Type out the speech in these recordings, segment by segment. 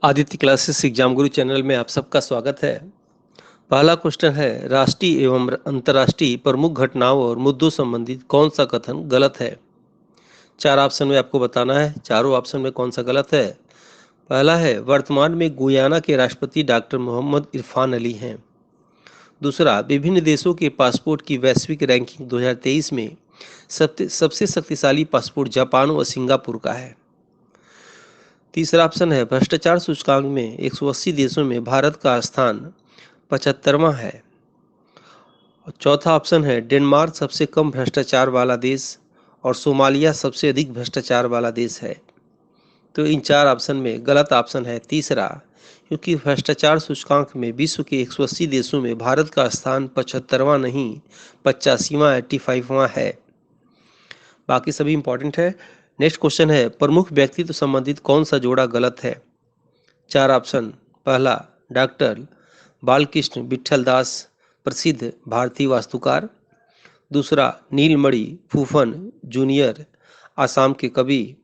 Aditya classes exam गुरु channel में आप सबका स्वागत है। पहला क्वेश्चन है, राष्ट्रीय एवं अंतर्राष्ट्रीय प्रमुख घटनाओं और मुद्दों संबंधित कौन सा कथन गलत है। चार ऑप्शन में आपको बताना है, चारों ऑप्शन में कौन सा गलत है। पहला है, वर्तमान में गुयाना के राष्ट्रपति डॉक्टर मोहम्मद इरफान अली हैं। दूसरा, विभिन्न देशों के पासपोर्ट की वैश्विक रैंकिंग 2023 में सबसे शक्तिशाली पासपोर्ट जापान व सिंगापुर का है। तीसरा ऑप्शन है, भ्रष्टाचार सूचकांक में 180 देशों में भारत का स्थान 75वां है। और चौथा ऑप्शन है, डेनमार्क सबसे कम भ्रष्टाचार वाला देश और सोमालिया सबसे अधिक भ्रष्टाचार वाला देश है। तो इन चार ऑप्शन में गलत ऑप्शन है तीसरा, क्योंकि भ्रष्टाचार सूचकांक में विश्व के 180 देशों में भारत का स्थान 75वां नहीं 85वां 85वां है। बाकी सभी इंपॉर्टेंट है। नेक्स्ट क्वेश्चन है, प्रमुख व्यक्तित्व संबंधित कौन सा जोड़ा गलत है। चार ऑप्शन। पहला, डॉक्टर बालकृष्ण विट्ठल दास, प्रसिद्ध भारतीय वास्तुकार। दूसरा, नीलमणि फूफन जूनियर, आसाम के कवि।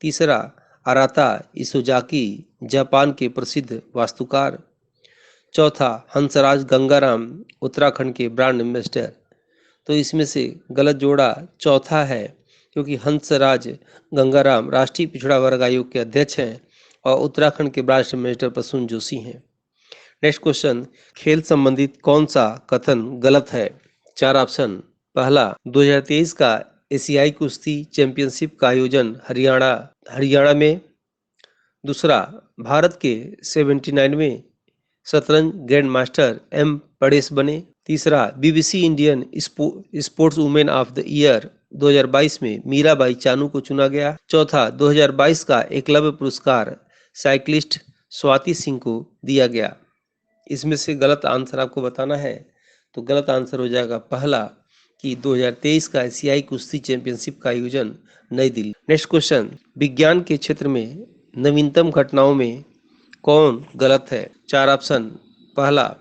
तीसरा, अराता इसोजाकी, जापान के प्रसिद्ध वास्तुकार। चौथा, हंसराज गंगाराम, उत्तराखंड के ब्रांड एम्बेसडर। तो इसमें से गलत जोड़ा चौथा है, क्योंकि हंसराज गंगाराम राष्ट्रीय पिछड़ा वर्ग आयोग के अध्यक्ष हैं और उत्तराखंड के ब्रांड एम्बेसडर प्रसून जोशी हैं। नेक्स्ट क्वेश्चन, खेल संबंधित कौन सा कथन गलत है। चार ऑप्शन। पहला, 2023 का एशियाई कुश्ती चैंपियनशिप का आयोजन हरियाणा में। दूसरा, भारत के 79वें शतरंज ग्रैंड मास्टर एम परेश बने। तीसरा, BBC Indian sports women of the year 2022 में मीराबाई चानू को चुना गया। चौथा, 2022 का एकलव्य पुरस्कार साइक्लिस्ट स्वाति सिंह को दिया गया। इसमें से गलत आंसर आपको बताना है। तो गलत आंसर हो जाएगा पहला, कि 2023 का एशियाई कुश्ती चैंपियनशिप का आयोजन नई दिल्ली। नेक्स्ट क्वेश्चन, विज्ञान के क्षेत्र में नवीनतम घटनाओं में कौन गलत है। चार ऑप्शन। पहला,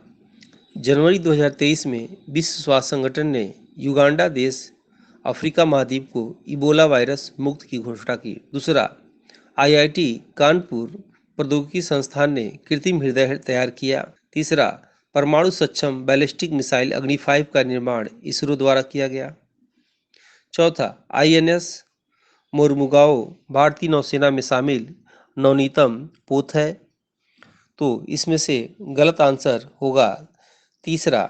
जनवरी 2023 में विश्व स्वास्थ्य संगठन ने युगांडा देश अफ्रीका महाद्वीप को इबोला वायरस मुक्त की घोषणा की। दूसरा, आईआईटी कानपुर प्रौद्योगिकी संस्थान ने कृत्रिम हृदय तैयार किया। तीसरा, परमाणु सक्षम बैलिस्टिक मिसाइल अग्नि 5 का निर्माण इसरो द्वारा किया गया। चौथा, आईएनएस मोरमुगाओ भारतीय नौसेना में शामिल नवनीतम पोत है। तो इसमें से गलत आंसर होगा तीसरा,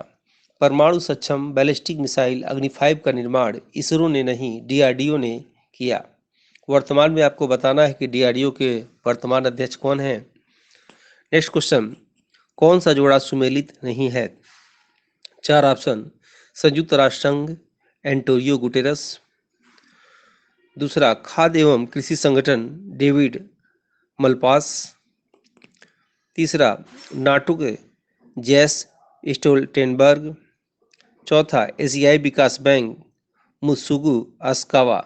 परमाणु सक्षम बैलिस्टिक मिसाइल अग्नि 5 का निर्माण इसरो ने नहीं डीआरडीओ ने किया। वर्तमान में आपको बताना है कि डीआरडीओ के वर्तमान अध्यक्ष कौन हैं। नेक्स्ट क्वेश्चन, कौन सा जोड़ा सुमेलित नहीं है। चार ऑप्शन। संयुक्त राष्ट्र संघ एंटोनियो गुटेरस। दूसरा, खाद्य एवं कृषि संगठन डेविड मलपास। तीसरा, नाटो के जैस स्टोल्टेनबर्ग। चौथा, एशियाई विकास बैंक मुत्सुगु अस्कावा।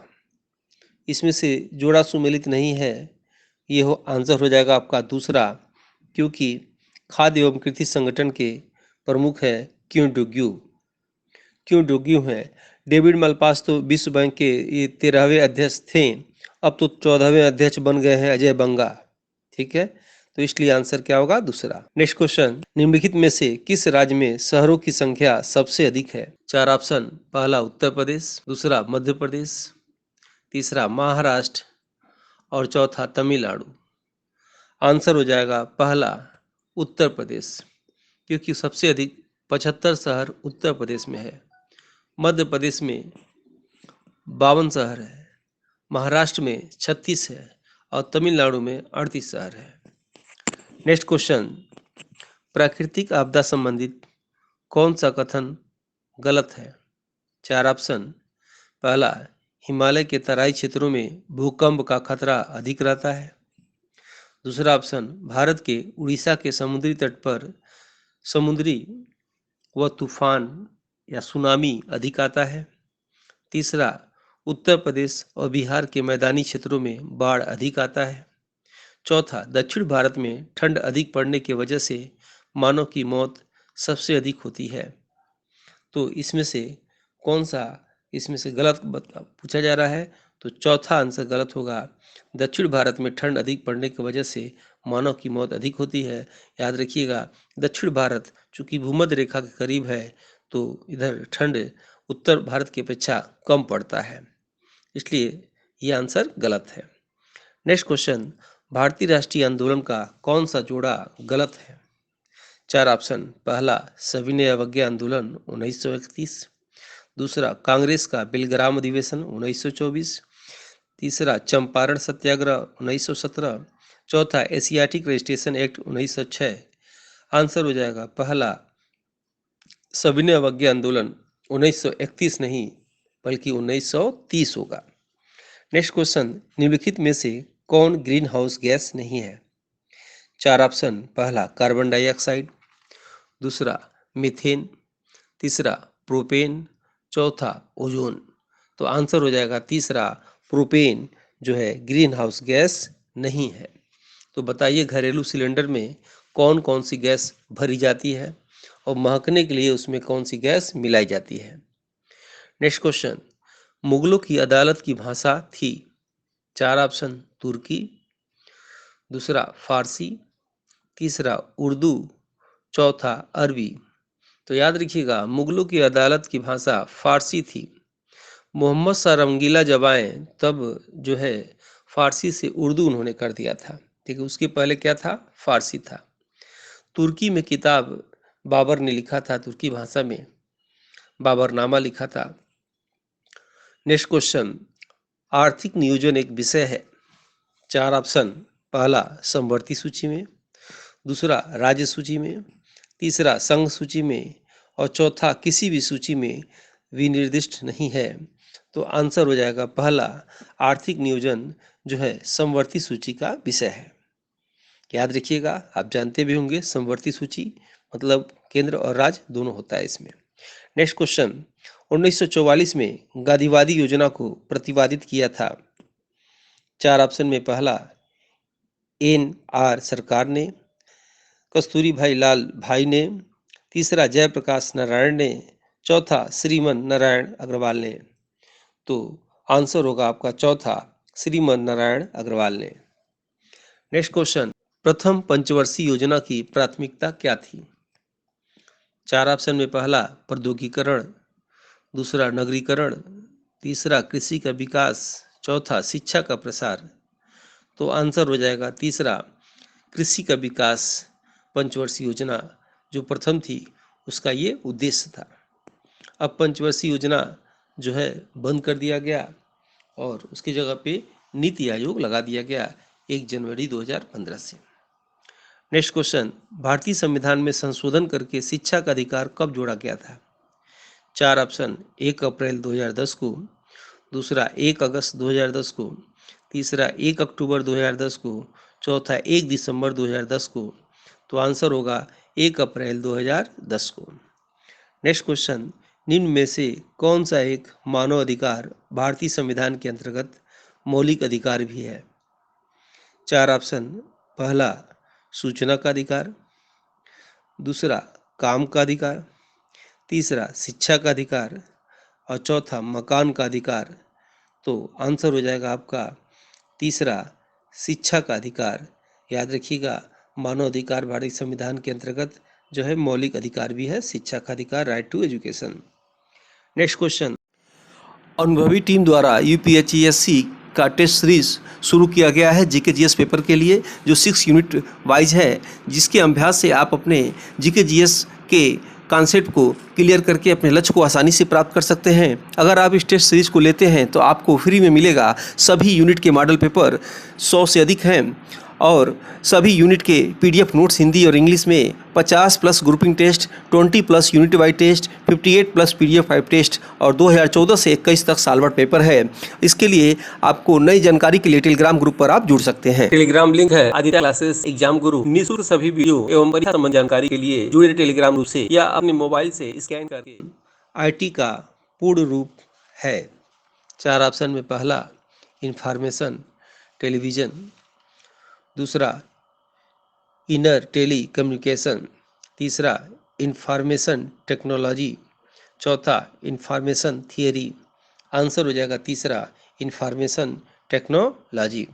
इसमें से जोड़ा सुमेलित नहीं है, ये आंसर हो जाएगा आपका दूसरा, क्योंकि खाद्य एवं कृषि संगठन के प्रमुख है क्यों डोग्यू हैं। डेविड मलपास तो विश्व बैंक के ये 13वें अध्यक्ष थे, अब तो 14वें अध्यक्ष बन गए हैं अजय बंगा। ठीक है, तो इसलिए आंसर क्या होगा दूसरा। नेक्स्ट क्वेश्चन, निम्नलिखित में से किस राज्य में शहरों की संख्या सबसे अधिक है। चार ऑप्शन। पहला, उत्तर प्रदेश। दूसरा, मध्य प्रदेश। तीसरा, महाराष्ट्र। और चौथा, तमिलनाडु। आंसर हो जाएगा पहला, उत्तर प्रदेश, क्योंकि सबसे अधिक 75 शहर उत्तर प्रदेश में है। मध्य प्रदेश में 52 शहर है, महाराष्ट्र में 36 है और तमिलनाडु में 38 शहर है। नेक्स्ट क्वेश्चन, प्राकृतिक आपदा संबंधित कौन सा कथन गलत है। चार ऑप्शन। पहला, हिमालय के तराई क्षेत्रों में भूकंप का खतरा अधिक रहता है। दूसरा ऑप्शन, भारत के उड़ीसा के समुद्री तट पर समुद्री व तूफान या सुनामी अधिक आता है। तीसरा, उत्तर प्रदेश और बिहार के मैदानी क्षेत्रों में बाढ़ अधिक आता है। चौथा, दक्षिण भारत में ठंड अधिक पड़ने की वजह से मानव की मौत सबसे अधिक होती है। तो इसमें से कौन सा इसमें से गलत पूछा जा रहा है, तो चौथा आंसर गलत होगा। दक्षिण भारत में ठंड अधिक पड़ने की वजह से मानव की मौत अधिक होती है। याद रखिएगा, दक्षिण भारत चूंकि भूमध्य रेखा के करीब है तो इधर ठंड उत्तर भारत की अपेक्षा कम पड़ता है, इसलिए ये आंसर गलत है। नेक्स्ट क्वेश्चन, भारतीय राष्ट्रीय आंदोलन का कौन सा जोड़ा गलत है? चार ऑप्शन, पहला सविनय अवज्ञा आंदोलन 1931, दूसरा कांग्रेस का बेलग्राम अधिवेशन 1924, तीसरा चंपारण सत्याग्रह 1917, चौथा एशियाटिक रजिस्ट्रेशन एक्ट 1906। आंसर हो जाएगा पहला सविनय अवज्ञा आंदोलन 1931 नहीं बल्कि 1930 होगा। नेक्स्ट क्वेश्चन, निम्नलिखित में से कौन ग्रीन हाउस गैस नहीं है? चार ऑप्शन, पहला कार्बन डाइऑक्साइड, दूसरा मीथेन, तीसरा प्रोपेन, चौथा ओजोन। तो आंसर हो जाएगा तीसरा प्रोपेन जो है ग्रीन हाउस गैस नहीं है। तो बताइए घरेलू सिलेंडर में कौन कौन सी गैस भरी जाती है और महकने के लिए उसमें कौन सी गैस मिलाई जाती है? नेक्स्ट क्वेश्चन, मुगलों की अदालत की भाषा थी? चार ऑप्शन, तुर्की, दूसरा फारसी, तीसरा उर्दू, चौथा अरबी। तो याद रखिएगा, मुगलों की अदालत की भाषा फारसी थी। मोहम्मद शाह रंगीला जब आए तब जो है फारसी से उर्दू उन्होंने कर दिया था, ठीक है। उसके पहले क्या था? फारसी था। तुर्की में किताब बाबर ने लिखा था, तुर्की भाषा में बाबरनामा लिखा था। नेक्स्ट क्वेश्चन, आर्थिक नियोजन एक विषय है? चार ऑप्शन, पहला समवर्ती सूची में, दूसरा राज्य सूची में, तीसरा संघ सूची में और चौथा किसी भी सूची में विनिर्दिष्ट नहीं है। तो आंसर हो जाएगा पहला आर्थिक नियोजन जो है समवर्ती सूची का विषय है। याद रखिएगा, आप जानते भी होंगे समवर्ती सूची मतलब केंद्र और राज्य दोनों होता है इसमें। नेक्स्ट क्वेश्चन, 1944 में गांधीवादी योजना को प्रतिपादित किया था? चार ऑप्शन में पहला NR सरकार ने, कस्तूरी भाई लाल भाई ने, तीसरा जयप्रकाश नारायण ने, चौथा श्रीमन नारायण अग्रवाल ने। तो आंसर होगा आपका चौथा श्रीमन नारायण अग्रवाल ने। नेक्स्ट क्वेश्चन, प्रथम पंचवर्षीय योजना की प्राथमिकता क्या थी? चार ऑप्शन में पहला प्रौद्योगिकीकरण, दूसरा नगरीकरण, तीसरा कृषि का विकास, चौथा शिक्षा का प्रसार। तो आंसर हो जाएगा तीसरा कृषि का विकास। पंचवर्षीय योजना जो प्रथम थी उसका ये उद्देश्य था। अब पंचवर्षीय योजना जो है बंद कर दिया गया और उसकी जगह पे नीति आयोग लगा दिया गया 1 जनवरी 2015 से। नेक्स्ट क्वेश्चन, भारतीय संविधान में संशोधन करके शिक्षा का अधिकार कब जोड़ा गया था? चार ऑप्शन, 1 अप्रैल 2010 को, दूसरा 1 अगस्त 2010 को, तीसरा 1 अक्टूबर 2010 को, चौथा 1 दिसंबर 2010 को। तो आंसर होगा 1 अप्रैल 2010 को। नेक्स्ट क्वेश्चन, निम्न में से कौन सा एक मानव अधिकार भारतीय संविधान के अंतर्गत मौलिक अधिकार भी है? चार ऑप्शन, पहला सूचना का अधिकार, दूसरा काम का अधिकार, तीसरा शिक्षा का अधिकार और चौथा मकान का अधिकार। तो आंसर हो जाएगा आपका तीसरा शिक्षा का अधिकार। याद रखिएगा, मानव अधिकार भारतीय संविधान के अंतर्गत जो है मौलिक अधिकार भी है, शिक्षा का अधिकार, right to education. Next question, अनुभवी टीम द्वारा यूपीएचईएससी का टेस्ट सीरीज शुरू किया गया है जीके जीएस पेपर के लिए, जो 6 यूनिट वाइज है, जिसके अभ्यास से आप अपने जीके जीएस के कॉन्सेप्ट को क्लियर करके अपने लक्ष्य को आसानी से प्राप्त कर सकते हैं। अगर आप इस टेस्ट सीरीज को लेते हैं तो आपको फ्री में मिलेगा। सभी यूनिट के मॉडल पेपर 100 से अधिक हैं और सभी यूनिट के PDF नोट्स हिंदी और इंग्लिश में 50 plus grouping test, 20 plus unit wise test, 58 plus PDF 5 test और 2014 से 21 तक सालभर पेपर है। इसके लिए आपको नई जानकारी के लिए टेलीग्राम ग्रुप पर आप जुड़ सकते हैं। टेलीग्राम लिंक है आदित्य क्लासेस एग्जाम गुरु। निःशुल्क सभी वीडियो एवं परीक्षा संबंधी जानकारी के लिए जुड़े टेलीग्राम ग्रुप से या अपने मोबाइल से स्कैन करके। IT का पूर्ण रूप है? चार ऑप्शन में पहला इंफॉर्मेशन टेलीविजन, दूसरा इनर टेली कम्युनिकेशन, तीसरा इंफॉर्मेशन टेक्नोलॉजी, चौथा इंफॉर्मेशन थियरी। आंसर हो जाएगा तीसरा information technology.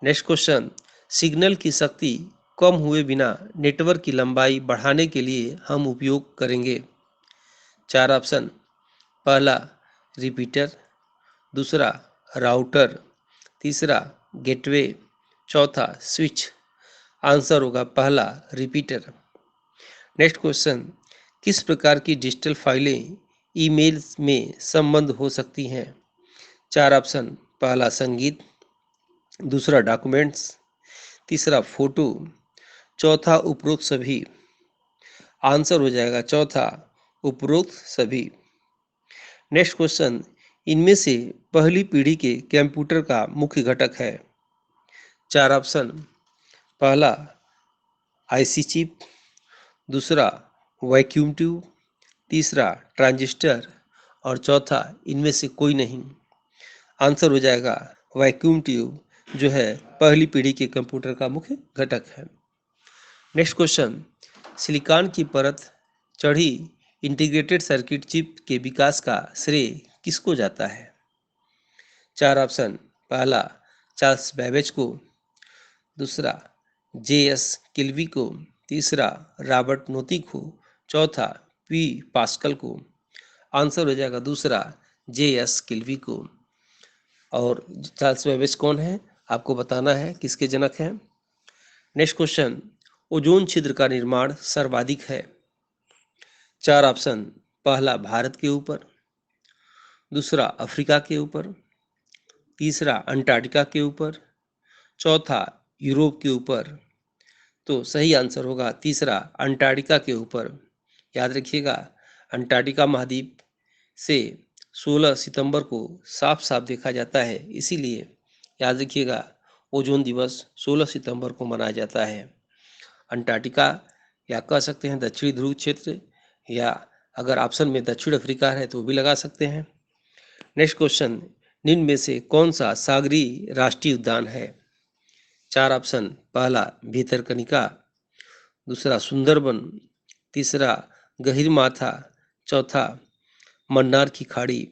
Next question, signal की शक्ति कम हुए बिना नेटवर्क की लंबाई बढ़ाने के लिए हम उपयोग करेंगे? चार ऑप्शन। पहला रिपीटर, दूसरा राउटर, तीसरा गेटवे, चौथा स्विच। आंसर होगा पहला रिपीटर। नेक्स्ट क्वेश्चन, किस प्रकार की डिजिटल फाइलें ईमेल में संबंध हो सकती हैं? चार ऑप्शन। पहला संगीत, दूसरा डॉक्यूमेंट्स, तीसरा फोटो, चौथा उपरोक्त सभी। आंसर हो जाएगा चौथा उपरोक्त सभी। नेक्स्ट क्वेश्चन, इनमें से पहली पीढ़ी के कंप्यूटर का मुख्य घटक है? चार ऑप्शन। पहला आईसी चिप, दूसरा वैक्यूम ट्यूब, तीसरा ट्रांजिस्टर और चौथा इनमें से कोई नहीं। आंसर हो जाएगा वैक्यूम ट्यूब, जो है पहली पीढ़ी के कंप्यूटर का मुख्य घटक है। नेक्स्ट क्वेश्चन, सिलिकॉन की परत चढ़ी इंटीग्रेटेड सर्किट चिप के विकास का श्रेय किसको जाता है? चार ऑप्शन। पहला चार्ल्स बेबेज को, दूसरा जेएस किल्वी को, तीसरा रॉबर्ट नोती को, चौथा पी पास्कल को। आंसर हो जाएगा दूसरा जेएस किल्वी को। और चार्ल्स बेबेज कौन है, आपको बताना है किसके जनक हैं। नेक्स्ट क्वेश्चन, ओजोन छिद्र का निर्माण सर्वाधिक है? चार ऑप्शन। पहला भारत के ऊपर, दूसरा अफ्रीका के ऊपर, तीसरा अंटार्कटिका के ऊपर, चौथा यूरोप के ऊपर। तो सही आंसर होगा तीसरा अंटार्कटिका के ऊपर। याद रखिएगा, अंटार्कटिका महाद्वीप से 16 सितंबर को साफ साफ देखा जाता है, इसीलिए याद रखिएगा ओजोन दिवस 16 सितंबर को मनाया जाता है। अंटार्कटिका या कह सकते हैं दक्षिणी ध्रुव क्षेत्र, या अगर ऑप्शन में दक्षिण अफ्रीका है तो वो भी लगा सकते हैं। नेक्स्ट क्वेश्चन, निम्न में से कौन सा सागरीय राष्ट्रीय उद्यान है? चार ऑप्शन। पहला भितरकनिका, दूसरा सुंदरबन, तीसरा गहीरमाथा, चौथा मन्नार की खाड़ी।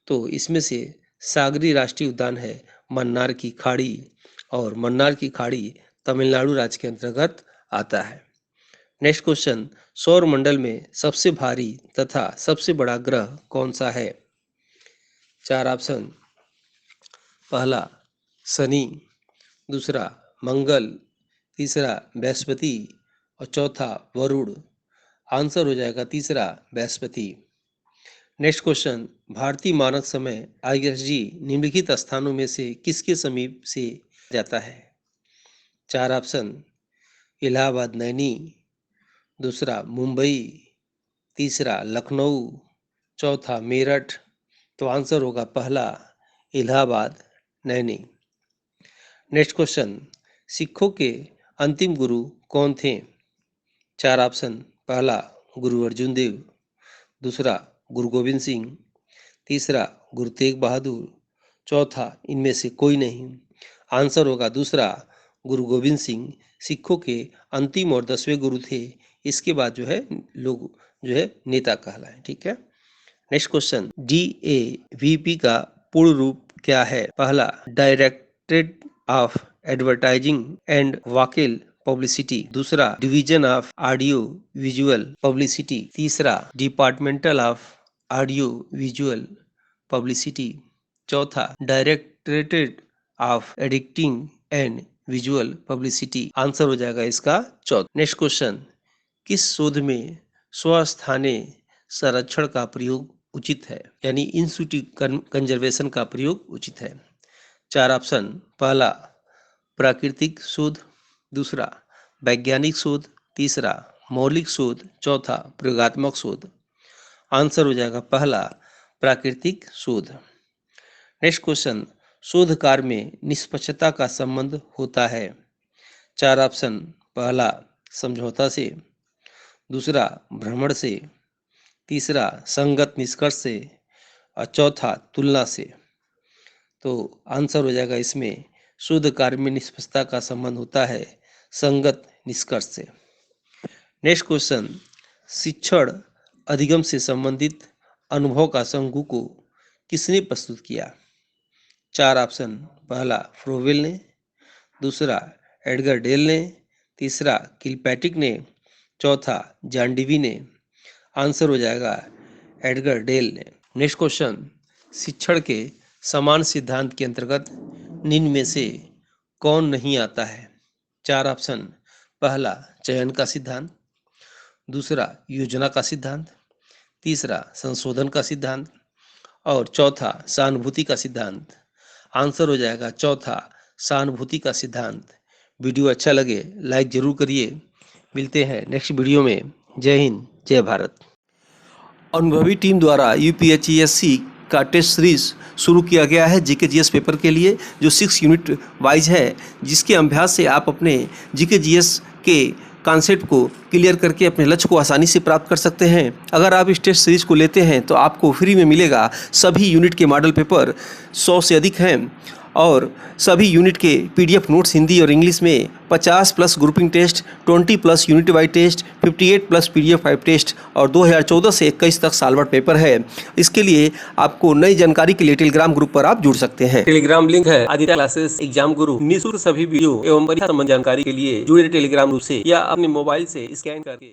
तो इसमें से सागरीय राष्ट्रीय उद्यान है मन्नार की खाड़ी, और मन्नार की खाड़ी तमिलनाडु राज्य के अंतर्गत आता है। नेक्स्ट क्वेश्चन, सौर मंडल में सबसे भारी तथा सबसे बड़ा ग्रह कौन सा है? चार ऑप्शन। पहला शनि, दूसरा मंगल, तीसरा बृहस्पति और चौथा वरुण। आंसर हो जाएगा तीसरा बृहस्पति। नेक्स्ट क्वेश्चन, भारतीय मानक समय आईएसजी निम्नलिखित स्थानों में से किसके समीप से जाता है? चार ऑप्शन। इलाहाबाद नैनी, दूसरा मुंबई, तीसरा लखनऊ, चौथा मेरठ। तो आंसर होगा पहला इलाहाबाद नैनी। नेक्स्ट क्वेश्चन, सिखों के अंतिम गुरु कौन थे? चार ऑप्शन। पहला गुरु अर्जुन देव, दूसरा गुरु गोविंद सिंह, तीसरा गुरु तेग बहादुर, चौथा इनमें से कोई नहीं। आंसर होगा दूसरा गुरु गोविंद सिंह सिखों के अंतिम और 10वें गुरु थे। इसके बाद जो है लोग जो है नेता कहलाए। ठीक है। नेक्स्ट क्वेश्चन, DAVP का पूर्ण रूप क्या है? पहला directorate of advertising and vocal publicity, दूसरा division of audio visual publicity, तीसरा departmental of audio visual publicity, चौथा directorate of editing and visual publicity. Answer हो जाएगा इसका चौथा। नेक्स्ट क्वेश्चन, किस शोध में स्वस्थानीय संरक्षण का प्रयोग उचित है, यानी इन सिटू कंजर्वेशन का प्रयोग उचित है? चार ऑप्शन। पहला प्राकृतिक शोध, दूसरा वैज्ञानिक शोध, तीसरा मौलिक शोध, चौथा प्रयोगात्मक शोध। आंसर हो जाएगा पहला प्राकृतिक शोध। नेक्स्ट क्वेश्चन, शोध कार्य में निष्पक्षता का संबंध होता है? चार ऑप्शन। पहला समझौता से, दूसरा भ्रमण से, तीसरा संगत निष्कर्ष से और चौथा तुलना से। तो आंसर हो जाएगा इसमें शोध कार्य में निष्पक्षता का संबंध होता है संगत निष्कर्ष से। नेक्स्ट क्वेश्चन, शिक्षण अधिगम से संबंधित अनुभव का संघू को किसने प्रस्तुत किया? चार ऑप्शन। पहला फ्रोवेल ने, दूसरा एडगर डेल ने, तीसरा किलपैट्रिक ने, चौथा जॉन डीवी ने। आंसर हो जाएगा एडगर डेल ने। नेक्स्ट क्वेश्चन, शिक्षण के समान सिद्धांत के अंतर्गत निम्न में से कौन नहीं आता है? चार ऑप्शन, पहला चयन का सिद्धांत, दूसरा योजना का सिद्धांत, तीसरा संशोधन का सिद्धांत और चौथा सहानुभूति का सिद्धांत। आंसर हो जाएगा चौथा सहानुभूति का सिद्धांत। वीडियो अच्छा लगे लाइक जरूर करिए। मिलते हैं नेक्स्ट वीडियो में। जय हिंद, जय भारत। अनुभवी टीम द्वारा यूपीएचईएससी का टेस्ट सीरीज शुरू किया गया है जीके-जीएस पेपर के लिए, जो 6 यूनिट वाइज है, जिसके अभ्यास से आप अपने जीके-जीएस के कॉन्सेप्ट को क्लियर करके अपने लक्ष्य को आसानी से प्राप्त कर सकते हैं। अगर आप इस टेस्ट सीरीज को लेते हैं तो आपको फ्री में मिलेगा सभी यूनिट के मॉडल पेपर, 100 से अधिक हैं, और सभी यूनिट के पीडीएफ नोट्स हिंदी और इंग्लिश में, 50+ grouping test, 20+ unit wise test, 58+ PDF 5 test और 2014 से 21 तक साल भर पेपर है। इसके लिए आपको नई जानकारी के लिए टेलीग्राम ग्रुप पर आप जुड़ सकते हैं। टेलीग्राम लिंक है आदित्य क्लासेस एग्जाम गुरु। निःशुल्क सभी वीडियो एवं परीक्षा संबंधी जानकारी के लिए जुड़े टेलीग्राम ग्रुप से या अपने मोबाइल से स्कैन करके